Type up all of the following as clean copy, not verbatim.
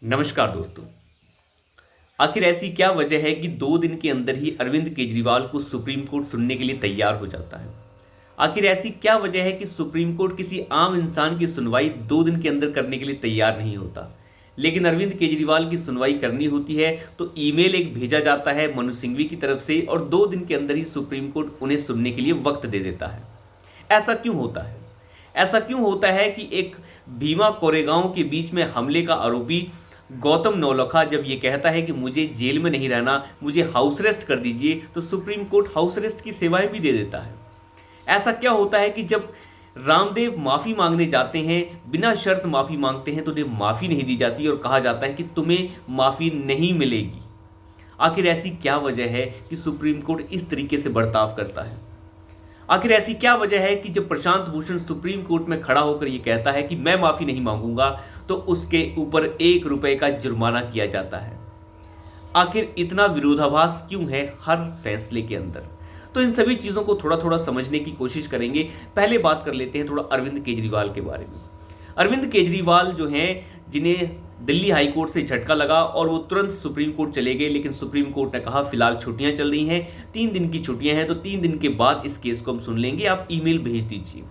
नमस्कार दोस्तों। आखिर ऐसी क्या वजह है कि 2 दिन के अंदर ही अरविंद केजरीवाल को सुप्रीम कोर्ट सुनने के लिए तैयार हो जाता है। आखिर ऐसी क्या वजह है कि सुप्रीम कोर्ट किसी आम इंसान की सुनवाई 2 दिन के अंदर करने के लिए तैयार नहीं होता, लेकिन अरविंद केजरीवाल की सुनवाई करनी होती है तो ईमेल एक भेजा जाता है मनु सिंघवी की तरफ से और 2 दिन के अंदर ही सुप्रीम कोर्ट उन्हें सुनने के लिए वक्त दे देता है। ऐसा क्यों होता है? ऐसा क्यों होता है कि एक भीमा कोरेगांव के बीच में हमले का आरोपी गौतम नौलखा जब ये कहता है कि मुझे जेल में नहीं रहना, मुझे हाउस अरेस्ट कर दीजिए, तो सुप्रीम कोर्ट हाउस अरेस्ट की सेवाएं भी दे देता है। ऐसा क्या होता है कि जब रामदेव माफी मांगने जाते हैं, बिना शर्त माफी मांगते हैं, तो उन्हें माफी नहीं दी जाती और कहा जाता है कि तुम्हें माफी नहीं मिलेगी। आखिर ऐसी क्या वजह है कि सुप्रीम कोर्ट इस तरीके से बर्ताव करता है? आखिर ऐसी क्या वजह है कि जब प्रशांत भूषण सुप्रीम कोर्ट में खड़ा होकर यह कहता है कि मैं माफी नहीं मांगूंगा, तो उसके ऊपर 1 रुपए का जुर्माना किया जाता है? आखिर इतना विरोधाभास क्यों है हर फैसले के अंदर? तो इन सभी चीजों को थोड़ा थोड़ा समझने की कोशिश करेंगे। पहले बात कर लेते हैं थोड़ा अरविंद केजरीवाल के बारे में। अरविंद केजरीवाल जो हैं, जिन्हें दिल्ली हाई कोर्ट से झटका लगा और वो तुरंत सुप्रीम कोर्ट चले गए, लेकिन सुप्रीम कोर्ट ने कहा फिलहाल छुट्टियां चल रही हैं, 3 दिन की छुट्टियां हैं, तो 3 दिन के बाद इस केस को हम सुन लेंगे, आप ईमेल भेज दीजिए।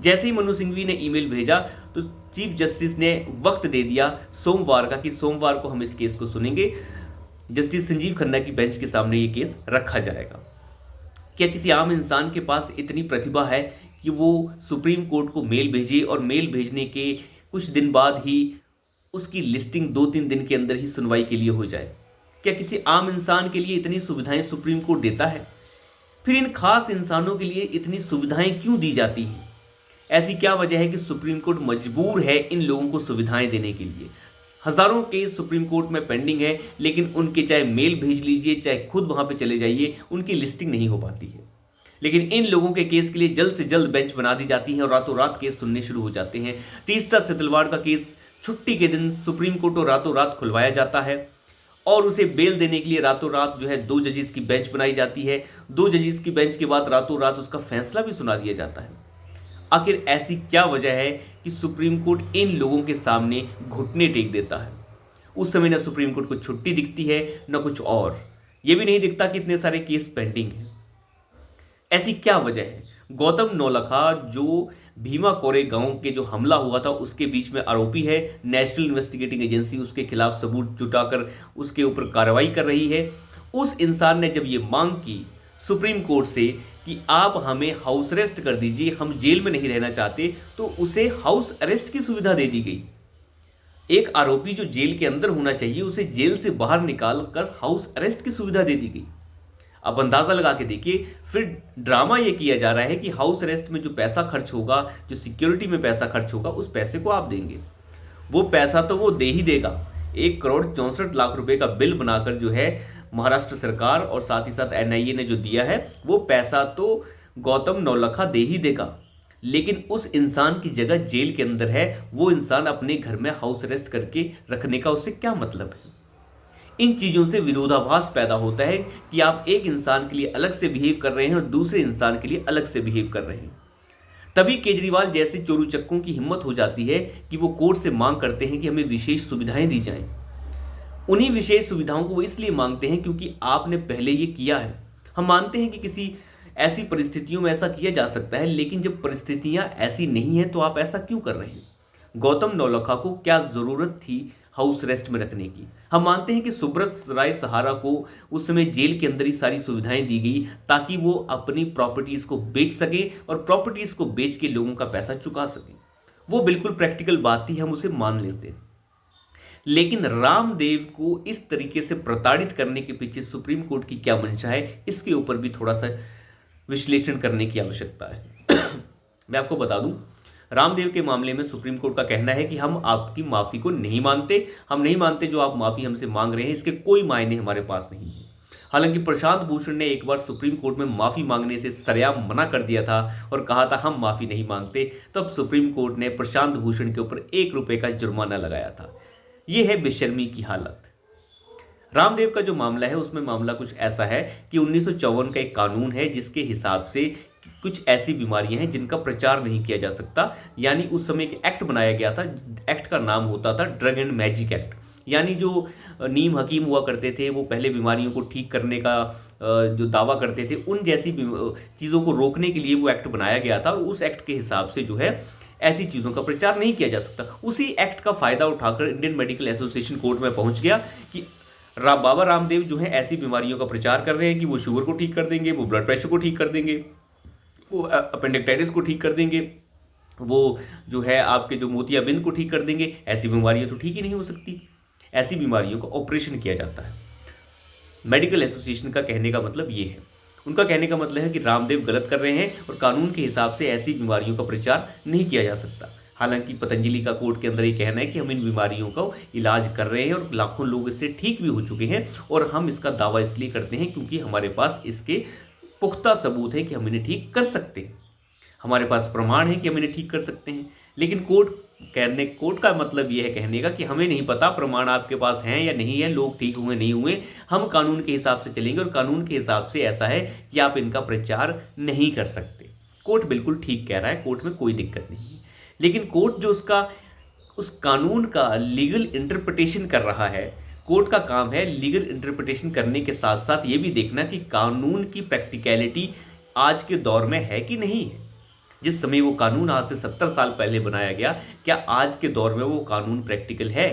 जैसे ही मनु सिंघवी ने ईमेल भेजा तो चीफ जस्टिस ने वक्त दे दिया सोमवार का कि सोमवार को हम इस केस को सुनेंगे। जस्टिस संजीव खन्ना की बेंच के सामने ये केस रखा जाएगा। क्या किसी आम इंसान के पास इतनी प्रतिभा है कि वो सुप्रीम कोर्ट को मेल भेजे और मेल भेजने के कुछ दिन बाद ही उसकी लिस्टिंग 2-3 दिन के अंदर ही सुनवाई के लिए हो जाए? क्या किसी आम इंसान के लिए इतनी सुविधाएं सुप्रीम कोर्ट देता है? फिर इन खास इंसानों के लिए इतनी सुविधाएं क्यों दी जाती हैं? ऐसी क्या वजह है कि सुप्रीम कोर्ट मजबूर है इन लोगों को सुविधाएं देने के लिए? हजारों केस सुप्रीम कोर्ट में पेंडिंग है, लेकिन उनके चाहे मेल भेज लीजिए, चाहे खुद वहां पे चले जाइए, उनकी लिस्टिंग नहीं हो पाती है। लेकिन इन लोगों के केस के लिए जल्द से जल्द बेंच बना दी जाती है और रातों रात केस सुनने शुरू हो जाते हैं। तीसरा सितलवाड़ का केस छुट्टी के दिन सुप्रीम कोर्ट को रातों रात खुलवाया जाता है और उसे बेल देने के लिए रातों रात जो है 2 जजेस की बेंच बनाई जाती है। 2 जजेस की बेंच के बाद रातों रात उसका फैसला भी सुना दिया जाता है। आखिर ऐसी क्या वजह है कि सुप्रीम कोर्ट इन लोगों के सामने घुटने टेक देता है? उस समय ना सुप्रीम कोर्ट को छुट्टी दिखती है, ना कुछ और। यह भी नहीं दिखता कि इतने सारे केस पेंडिंग हैं। ऐसी क्या वजह है? गौतम नौलखा जो भीमा कोरेगांव के जो हमला हुआ था उसके बीच में आरोपी है, नेशनल इन्वेस्टिगेटिंग एजेंसी उसके खिलाफ सबूत जुटाकर उसके ऊपर कार्रवाई कर रही है। उस इंसान ने जब ये मांग की सुप्रीम कोर्ट से कि आप हमें हाउस अरेस्ट कर दीजिए, हम जेल में नहीं रहना चाहते, तो उसे हाउस अरेस्ट की सुविधा दे दी गई। एक आरोपी जो जेल के अंदर होना चाहिए उसे जेल से बाहर निकाल कर हाउस अरेस्ट की सुविधा दे दी गई। अब अंदाजा लगा के देखिए, फिर ड्रामा ये किया जा रहा है कि हाउस अरेस्ट में जो पैसा खर्च होगा, जो सिक्योरिटी में पैसा खर्च होगा, उस पैसे को आप देंगे। वो पैसा तो वो दे ही देगा। 1 करोड़ 64 लाख रुपए का बिल बनाकर जो है महाराष्ट्र सरकार और साथ ही साथ एनआईए ने जो दिया है, वो पैसा तो गौतम नौलखा दे ही देगा। लेकिन उस इंसान की जगह जेल के अंदर है, वो इंसान अपने घर में हाउस अरेस्ट करके रखने का उससे क्या मतलब है? इन चीजों से विरोधाभास पैदा होता है कि आप एक इंसान के लिए अलग से बिहेव कर रहे हैं और दूसरे इंसान के लिए अलग से बिहेव कर रहे हैं। तभी केजरीवाल जैसे चोरू चक्कों की हिम्मत हो जाती है कि वो कोर्ट से मांग करते हैं कि हमें विशेष सुविधाएं दी जाएं। उन्हीं विशेष सुविधाओं को वो इसलिए मांगते हैं क्योंकि आपने पहले ये किया है। हम मानते हैं कि किसी ऐसी परिस्थितियों में ऐसा किया जा सकता है, लेकिन जब परिस्थितियां ऐसी नहीं है तो आप ऐसा क्यों कर रहे हैं? गौतम नौलखा को क्या जरूरत थी हाउस अरेस्ट में रखने की? हम मानते हैं कि सुब्रत राय सहारा को उस समय जेल के अंदर ही सारी सुविधाएं दी गई ताकि वो अपनी प्रॉपर्टीज को बेच सके और प्रॉपर्टीज को बेच के लोगों का पैसा चुका सके। वो बिल्कुल प्रैक्टिकल बात थी, हम उसे मान लेते हैं। लेकिन रामदेव को इस तरीके से प्रताड़ित करने के पीछे सुप्रीम कोर्ट की क्या मंशा है, इसके ऊपर भी थोड़ा सा विश्लेषण करने की आवश्यकता है। मैं आपको बता दूं, रामदेव के मामले में सुप्रीम कोर्ट का कहना है कि हम आपकी माफी को नहीं मानते, हम नहीं मानते जो आप माफी हमसे मांग रहे हैं, इसके कोई मायने हमारे पास नहीं है। हालांकि प्रशांत भूषण ने एक बार सुप्रीम कोर्ट में माफी मांगने से सरेआम मना कर दिया था और कहा था हम माफी नहीं मांगते, तब सुप्रीम कोर्ट ने प्रशांत भूषण के ऊपर 1 रुपए का जुर्माना लगाया था। यह है बेशर्मी की हालत। रामदेव का जो मामला है उसमें मामला कुछ ऐसा है कि 1954 का एक कानून है जिसके हिसाब से कुछ ऐसी बीमारियां हैं जिनका प्रचार नहीं किया जा सकता। यानी उस समय एक एक्ट बनाया गया था, एक्ट का नाम होता था ड्रग एंड मैजिक एक्ट। यानी जो नीम हकीम हुआ करते थे वो पहले बीमारियों को ठीक करने का जो दावा करते थे, उन जैसी चीज़ों को रोकने के लिए वो एक्ट बनाया गया था और उस एक्ट के हिसाब से जो है ऐसी चीज़ों का प्रचार नहीं किया जा सकता। उसी एक्ट का फ़ायदा उठाकर इंडियन मेडिकल एसोसिएशन कोर्ट में पहुंच गया कि बाबा रामदेव जो है ऐसी बीमारियों का प्रचार कर रहे हैं कि वो शुगर को ठीक कर देंगे, वो ब्लड प्रेशर को ठीक कर देंगे, वो अपेंडिक्टाइटिस को ठीक कर देंगे, वो जो है आपके जो मोतियाबिंद को ठीक कर देंगे। ऐसी बीमारियां तो ठीक ही नहीं हो सकती। ऐसी बीमारियों का ऑपरेशन किया जाता है। मेडिकल एसोसिएशन का कहने का मतलब ये है, उनका कहने का मतलब है कि रामदेव गलत कर रहे हैं और कानून के हिसाब से ऐसी बीमारियों का प्रचार नहीं किया जा सकता। हालांकि पतंजलि का कोर्ट के अंदर ये कहना है कि हम इन बीमारियों का इलाज कर रहे हैं और लाखों लोग इससे ठीक भी हो चुके हैं और हम इसका दावा इसलिए करते हैं क्योंकि हमारे पास इसके पुख्ता सबूत है कि हम इन्हें ठीक कर सकते हैं, हमारे पास प्रमाण है कि हम इन्हें ठीक कर सकते हैं। लेकिन कोर्ट का मतलब यह है कहने का कि हमें नहीं पता प्रमाण आपके पास हैं या नहीं है, लोग ठीक हुए नहीं हुए, हम कानून के हिसाब से चलेंगे और कानून के हिसाब से ऐसा है कि आप इनका प्रचार नहीं कर सकते। कोर्ट बिल्कुल ठीक कह रहा है, कोर्ट में कोई दिक्कत नहीं है। लेकिन कोर्ट जो उस कानून का लीगल इंटरप्रिटेशन कर रहा है, कोर्ट का काम है लीगल इंटरप्रिटेशन करने के साथ साथ ये भी देखना कि कानून की प्रैक्टिकलिटी आज के दौर में है कि नहीं है। जिस समय वो कानून आज से 70 साल पहले बनाया गया, क्या आज के दौर में वो कानून प्रैक्टिकल है?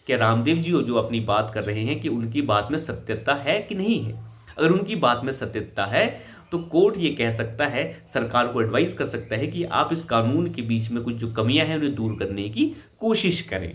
क्या रामदेव जी जो अपनी बात कर रहे हैं कि उनकी बात में सत्यता है कि नहीं है? अगर उनकी बात में सत्यता है तो कोर्ट ये कह सकता है, सरकार को एडवाइस कर सकता है कि आप इस कानून के बीच में कुछ जो कमियां हैं उन्हें दूर करने की कोशिश करें।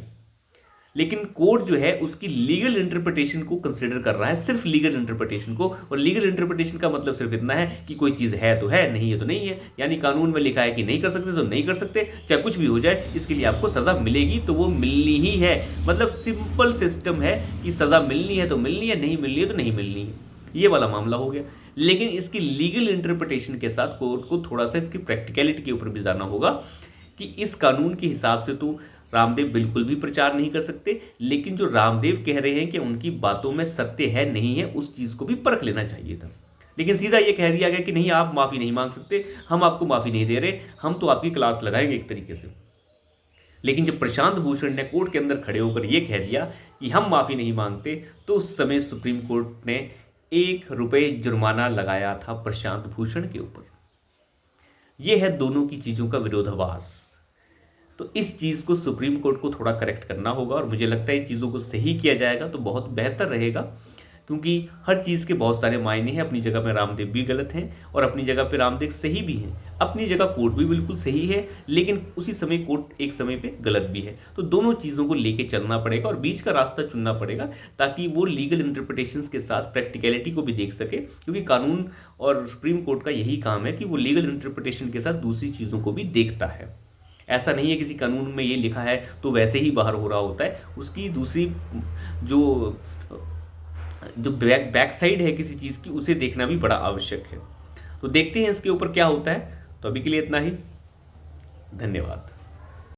लेकिन कोर्ट जो है उसकी लीगल इंटरप्रिटेशन को कंसिडर कर रहा है, सिर्फ लीगल इंटरप्रिटेशन को। और लीगल इंटरप्रिटेशन का मतलब सिर्फ इतना है कि कोई चीज़ है तो है, नहीं है तो नहीं है। यानी कानून में लिखा है कि नहीं कर सकते तो नहीं कर सकते, चाहे कुछ भी हो जाए, इसके लिए आपको सज़ा मिलेगी तो वो मिलनी ही है। मतलब सिंपल सिस्टम है कि सज़ा मिलनी है तो मिलनी है, नहीं मिलनी है तो नहीं मिलनी है, ये वाला मामला हो गया। लेकिन इसकी लीगल इंटरप्रिटेशन के साथ कोर्ट को थोड़ा सा इसकी प्रैक्टिकलिटी के ऊपर भी जाना होगा कि इस कानून के हिसाब से तो रामदेव बिल्कुल भी प्रचार नहीं कर सकते, लेकिन जो रामदेव कह रहे हैं कि उनकी बातों में सत्य है नहीं है, उस चीज़ को भी परख लेना चाहिए था। लेकिन सीधा ये कह दिया गया कि नहीं, आप माफ़ी नहीं मांग सकते, हम आपको माफ़ी नहीं दे रहे, हम तो आपकी क्लास लगाएंगे एक तरीके से। लेकिन जब प्रशांत भूषण ने कोर्ट के अंदर खड़े होकर यह कह दिया कि हम माफ़ी नहीं मांगते, तो उस समय सुप्रीम कोर्ट ने ₹1 जुर्माना लगाया था प्रशांत भूषण के ऊपर। यह है दोनों की चीज़ों का विरोधाभास। तो इस चीज़ को सुप्रीम कोर्ट को थोड़ा करेक्ट करना होगा और मुझे लगता है इन चीज़ों को सही किया जाएगा तो बहुत बेहतर रहेगा, क्योंकि हर चीज़ के बहुत सारे मायने हैं। अपनी जगह पे रामदेव भी गलत हैं और अपनी जगह पे रामदेव सही भी हैं। अपनी जगह कोर्ट भी बिल्कुल सही है, लेकिन उसी समय कोर्ट एक समय पे गलत भी है। तो दोनों चीज़ों को लेके चलना पड़ेगा और बीच का रास्ता चुनना पड़ेगा, ताकि वो लीगल इंटरप्रिटेशंस के साथ प्रैक्टिकलिटी को भी देख सके, क्योंकि कानून और सुप्रीम कोर्ट का यही काम है कि वो लीगल इंटरप्रिटेशन के साथ दूसरी चीज़ों को भी देखता है। ऐसा नहीं है किसी कानून में ये लिखा है तो वैसे ही बाहर हो रहा होता है, उसकी दूसरी जो बैक साइड है किसी चीज़ की, उसे देखना भी बड़ा आवश्यक है। तो देखते हैं इसके ऊपर क्या होता है। तो अभी के लिए इतना ही, धन्यवाद।